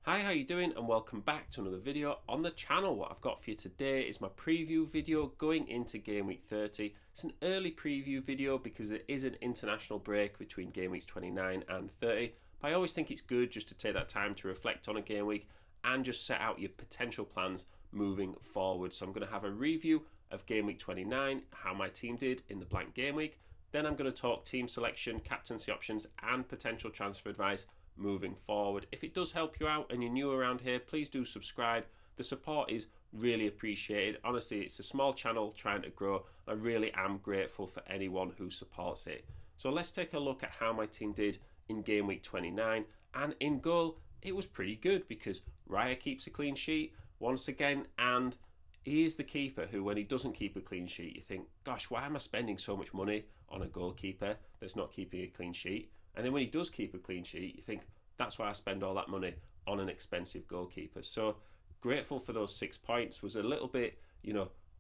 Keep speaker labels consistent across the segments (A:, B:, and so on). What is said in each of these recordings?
A: Hi, how you doing? And welcome back to another video on the channel. What I've got for you today is my preview video going into Game Week 30. It's an early preview video because it is an international break between Game Weeks 29 and 30. But I always think it's good just to take that time to reflect on a game week and just set out your potential plans moving forward. So I'm going to have a review of Game Week 29, how my team did in the blank game week. Then I'm going to talk team selection, captaincy options, and potential transfer advice moving forward. If it does help you out and you're new around here, please do subscribe. The support is really appreciated. Honestly, it's a small channel trying to grow. I really am grateful for anyone who supports it. So let's take a look at how my team did in Game Week 29. And in goal, it was pretty good because Raya keeps a clean sheet once again, and he is the keeper who, when he doesn't keep a clean sheet, you think, gosh, why am I spending so much money on a goalkeeper that's not keeping a clean sheet? And then when he does keep a clean sheet, you think, that's why I spend all that money on an expensive goalkeeper. So grateful for those 6 points. Was a little bit,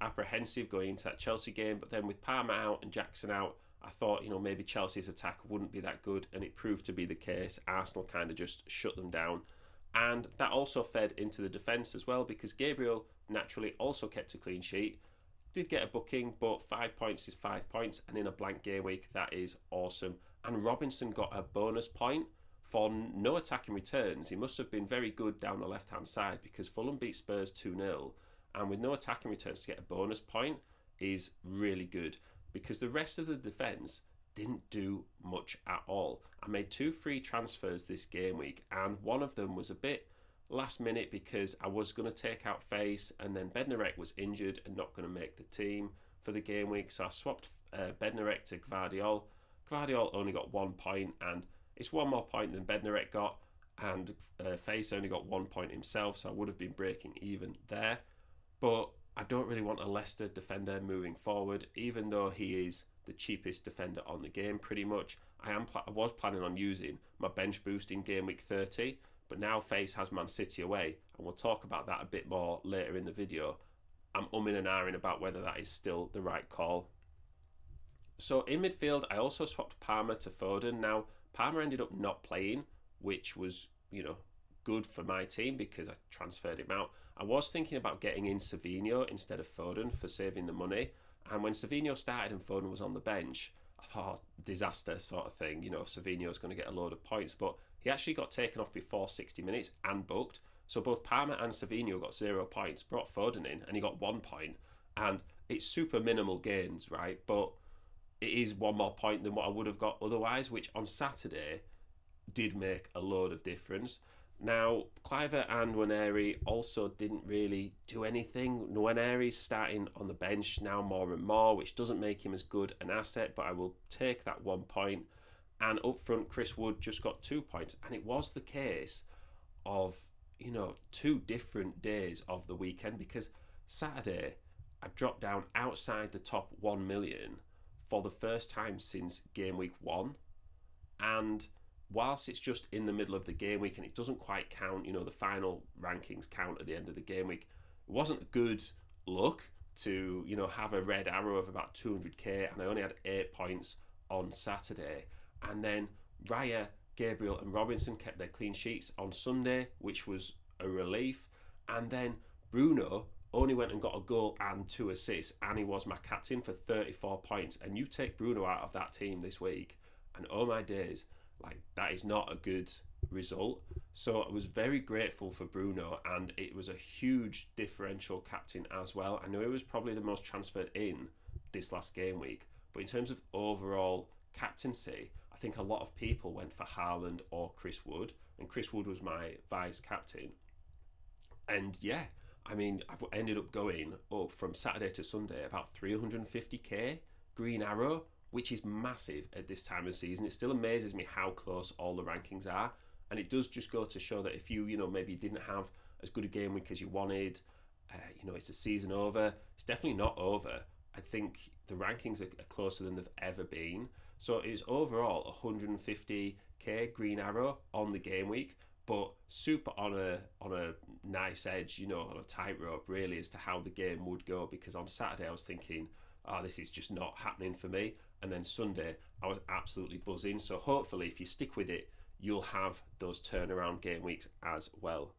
A: apprehensive going into that Chelsea game. But then with Palmer out and Jackson out, I thought, maybe Chelsea's attack wouldn't be that good. And it proved to be the case. Arsenal kind of just shut them down. And that also fed into the defence as well, because Gabriel naturally also kept a clean sheet. Did get a booking, but 5 points is 5 points. And in a blank game week, that is awesome. And Robinson got a bonus point for no attacking returns. He must have been very good down the left-hand side because Fulham beat Spurs 2-0. And with no attacking returns to get a bonus point is really good because the rest of the defence didn't do much at all. I made 2 free transfers this game week, and one of them was a bit last minute because I was going to take out Face, and then Bednarek was injured and not going to make the team for the game week. So I swapped Bednarek to Gvardiol. Gvardiol only got 1 point, and it's 1 more point than Bednarek got, and Face only got 1 point himself, so I would have been breaking even there. But I don't really want a Leicester defender moving forward, even though he is the cheapest defender on the game pretty much. I was planning on using my bench boost in Game Week 30, but now Face has Man City away, and we'll talk about that a bit more later in the video. I'm umming and ahhing about whether that is still the right call. So in midfield, I also swapped Palmer to Foden. Now, Palmer ended up not playing, which was, good for my team because I transferred him out. I was thinking about getting in Savinho instead of Foden for saving the money. And when Savinho started and Foden was on the bench, I thought, disaster sort of thing. Savinho's going to get a load of points. But he actually got taken off before 60 minutes and booked. So both Palmer and Savinho got 0 points. Brought Foden in and he got 1 point. And it's super minimal gains, right? But it is 1 more point than what I would have got otherwise, which on Saturday did make a load of difference. Now, Cliver and Nwaneri also didn't really do anything. Nwaneri's starting on the bench now more and more, which doesn't make him as good an asset, but I will take that 1 point. And up front, Chris Wood just got 2 points. And it was the case of, 2 different days of the weekend, because Saturday I dropped down outside the top 1 million for the first time since Game Week 1. And whilst it's just in the middle of the game week and it doesn't quite count, the final rankings count at the end of the game week, it wasn't a good look to, have a red arrow of about 200k, and I only had 8 points on Saturday. And then Raya, Gabriel and Robinson kept their clean sheets on Sunday, which was a relief. And then Bruno only went and got a goal and 2 assists, and he was my captain for 34 points. And you take Bruno out of that team this week, and oh my days, that is not a good result. So I was very grateful for Bruno, and it was a huge differential captain as well. I know he was probably the most transferred in this last game week, but in terms of overall captaincy, I think a lot of people went for Haaland or Chris Wood, and Chris Wood was my vice captain. And yeah, I've ended up going up from Saturday to Sunday about 350k green arrow, which is massive at this time of season. It still amazes me how close all the rankings are. And it does just go to show that if you, maybe didn't have as good a game week as you wanted, it's the season over. It's definitely not over. I think the rankings are closer than they've ever been. So it's overall 150k green arrow on the game week, but super on a knife's edge, on a tightrope really as to how the game would go. Because on Saturday I was thinking, this is just not happening for me. And then Sunday I was absolutely buzzing. So hopefully if you stick with it, you'll have those turnaround game weeks as well.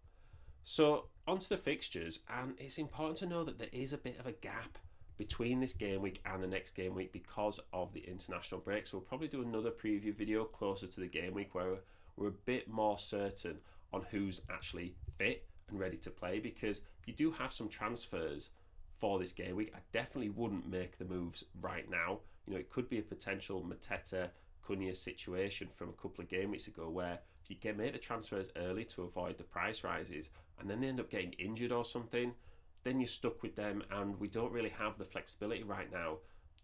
A: So, onto the fixtures, and it's important to know that there is a bit of a gap between this game week and the next game week because of the international break. So, we'll probably do another preview video closer to the game week where we're a bit more certain on who's actually fit and ready to play, because if you do have some transfers for this game week, I definitely wouldn't make the moves right now. You know, it could be a potential Mateta Cunha situation from a couple of game weeks ago where if you make the transfers early to avoid the price rises and then they end up getting injured or something, then you're stuck with them, and we don't really have the flexibility right now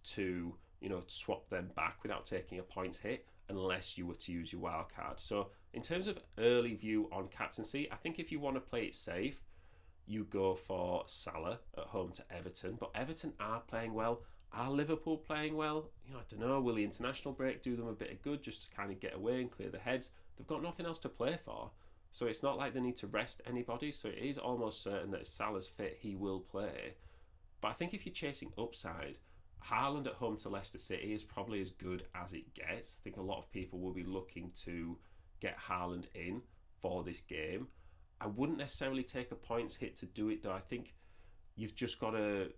A: to, you know, swap them back without taking a points hit unless you were to use your wild card. So in terms of early view on captaincy, I think if you want to play it safe, you go for Salah at home to Everton. But Everton are playing well. Are Liverpool playing well? You know, I don't know. Will the international break do them a bit of good just to kind of get away and clear the heads? They've got nothing else to play for. So it's not like they need to rest anybody. So it is almost certain that if Salah's fit, he will play. But I think if you're chasing upside, Haaland at home to Leicester City is probably as good as it gets. I think a lot of people will be looking to get Haaland in for this game. I wouldn't necessarily take a points hit to do it, though. I think you've just got to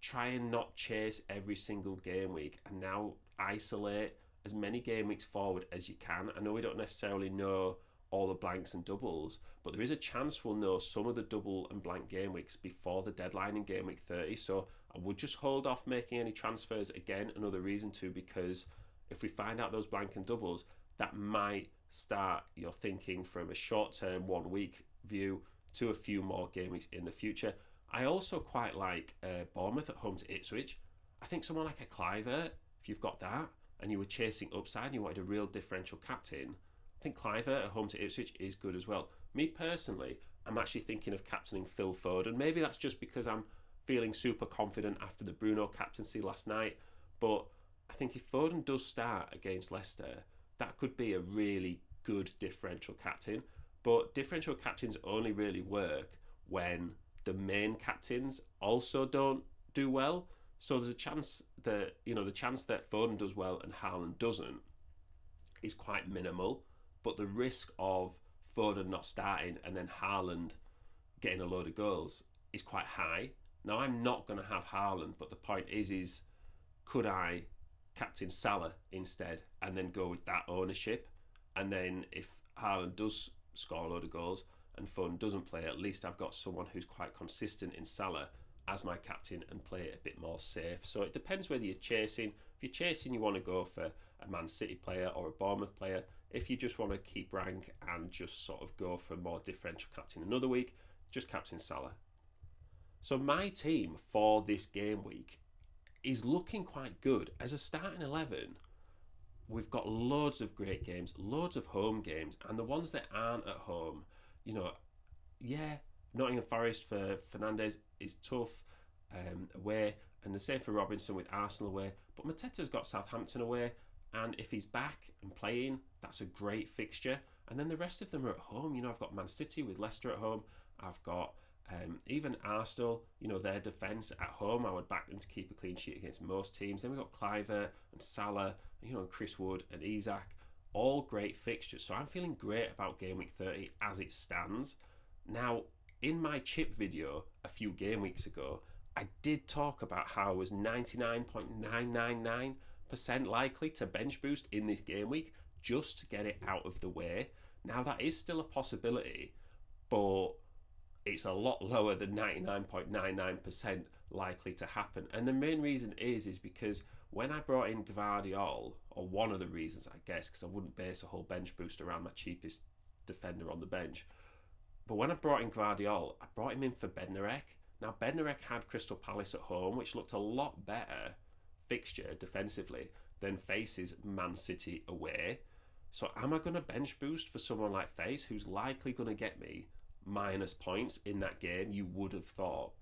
A: try and not chase every single game week and now isolate as many game weeks forward as you can. I know we don't necessarily know all the blanks and doubles, but there is a chance we'll know some of the double and blank game weeks before the deadline in game week 30. So I would just hold off making any transfers. Again, another reason to, because if we find out those blank and doubles, that might start your thinking from a short-term 1 week view to a few more game weeks in the future. I also quite like Bournemouth at home to Ipswich. I think someone like a Clivert, if you've got that and you were chasing upside and you wanted a real differential captain, I think Clivert at home to Ipswich is good as well. Me personally, I'm actually thinking of captaining Phil Foden. Maybe that's just because I'm feeling super confident after the Bruno captaincy last night, but I think if Foden does start against Leicester, that could be a really good differential captain. But differential captains only really work when the main captains also don't do well. So there's a chance that, you know, the chance that Foden does well and Haaland doesn't is quite minimal. But the risk of Foden not starting and then Haaland getting a load of goals is quite high. Now, I'm not going to have Haaland, but the point is could I captain Salah instead and then go with that ownership? And then if Haaland does score a load of goals and Foden doesn't play, at least I've got someone who's quite consistent in Salah as my captain and play it a bit more safe. So it depends whether you're chasing. If you're chasing, you want to go for a Man City player or a Bournemouth player. If you just want to keep rank and just sort of go for more differential captain another week, just captain Salah. So my team for this game week is looking quite good. As a starting 11, we've got loads of great games, loads of home games, and the ones that aren't at home, you know, yeah, Nottingham Forest for Fernandes is tough away, and the same for Robinson with Arsenal away, but Mateta's got Southampton away, and if he's back and playing, that's a great fixture. And then the rest of them are at home. You know, I've got Man City with Leicester at home. I've got even Arsenal, you know, their defence at home, I would back them to keep a clean sheet against most teams. Then we've got Clivert and Salah, you know, and Chris Wood and Isak, all great fixtures. So I'm feeling great about Game Week 30 as it stands. Now, in my chip video a few game weeks ago, I did talk about how I was 99.999% likely to bench boost in this game week just to get it out of the way. Now, that is still a possibility, but it's a lot lower than 99.99% likely to happen. And the main reason is because when I brought in Gvardiol, or one of the reasons, I guess, because I wouldn't base a whole bench boost around my cheapest defender on the bench, but when I brought in Gvardiol, I brought him in for Bednarek. Now, Bednarek had Crystal Palace at home, which looked a lot better fixture defensively than faces Man City away. So am I going to bench boost for someone like Face, who's likely going to get me minus points in that game? You would have thought.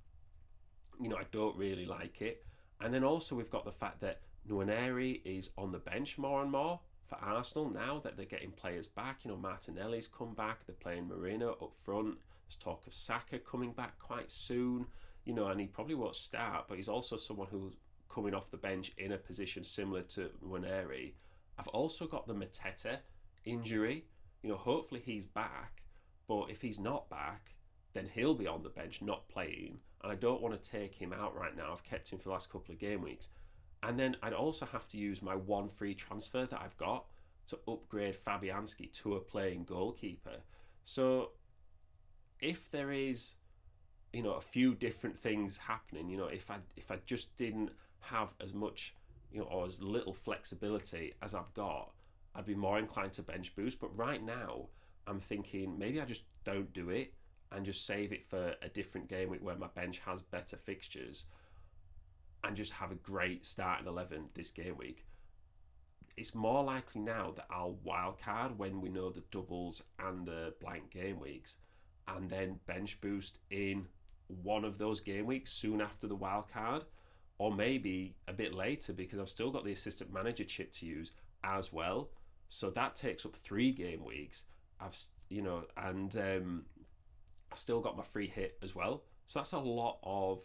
A: You know, I don't really like it. And then also we've got the fact that Nwaneri is on the bench more and more for Arsenal now that they're getting players back. You know, Martinelli's come back. They're playing Moreno up front. There's talk of Saka coming back quite soon. You know, and he probably won't start, but he's also someone who's coming off the bench in a position similar to Nwaneri. I've also got the Mateta injury. hopefully he's back. But if he's not back, then he'll be on the bench, not playing. And I don't want to take him out right now. I've kept him for the last couple of game weeks. And then I'd also have to use my one free transfer that I've got to upgrade Fabianski to a playing goalkeeper. So if there is, a few different things happening, if I just didn't have as much, or as little flexibility as I've got, I'd be more inclined to bench boost. But right now, I'm thinking maybe I just don't do it and just save it for a different game week where my bench has better fixtures and just have a great starting 11 this game week. It's more likely now that I'll wildcard when we know the doubles and the blank game weeks, and then bench boost in one of those game weeks soon after the wildcard, or maybe a bit later because I've still got the assistant manager chip to use as well. So that takes up 3 game weeks. I've still got my free hit as well. So that's a lot of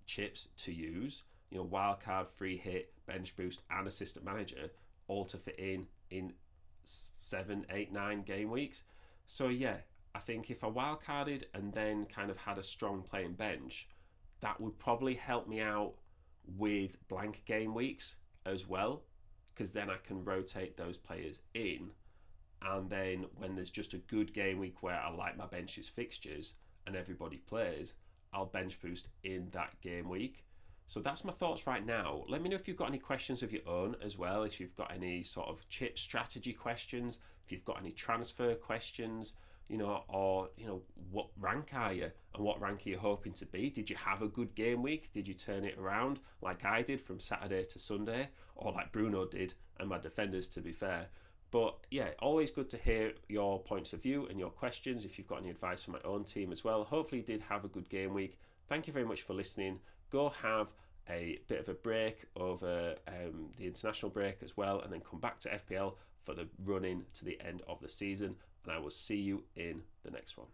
A: chips to use. Wildcard, free hit, bench boost, and assistant manager, all to fit in 7, 8, 9 game weeks. So yeah, I think if I wildcarded and then kind of had a strong playing bench, that would probably help me out with blank game weeks as well, because then I can rotate those players in. And then when there's just a good game week where I like my bench's fixtures and everybody plays, I'll bench boost in that game week. So that's my thoughts right now. Let me know if you've got any questions of your own as well, if you've got any sort of chip strategy questions, if you've got any transfer questions, or what rank are you and what rank are you hoping to be? Did you have a good game week? Did you turn it around like I did from Saturday to Sunday, or like Bruno did and my defenders, to be fair? But yeah, always good to hear your points of view and your questions. If you've got any advice for my own team as well, hopefully you did have a good game week. Thank you very much for listening. Go have a bit of a break over the international break as well, and then come back to FPL for the run in to the end of the season. And I will see you in the next one.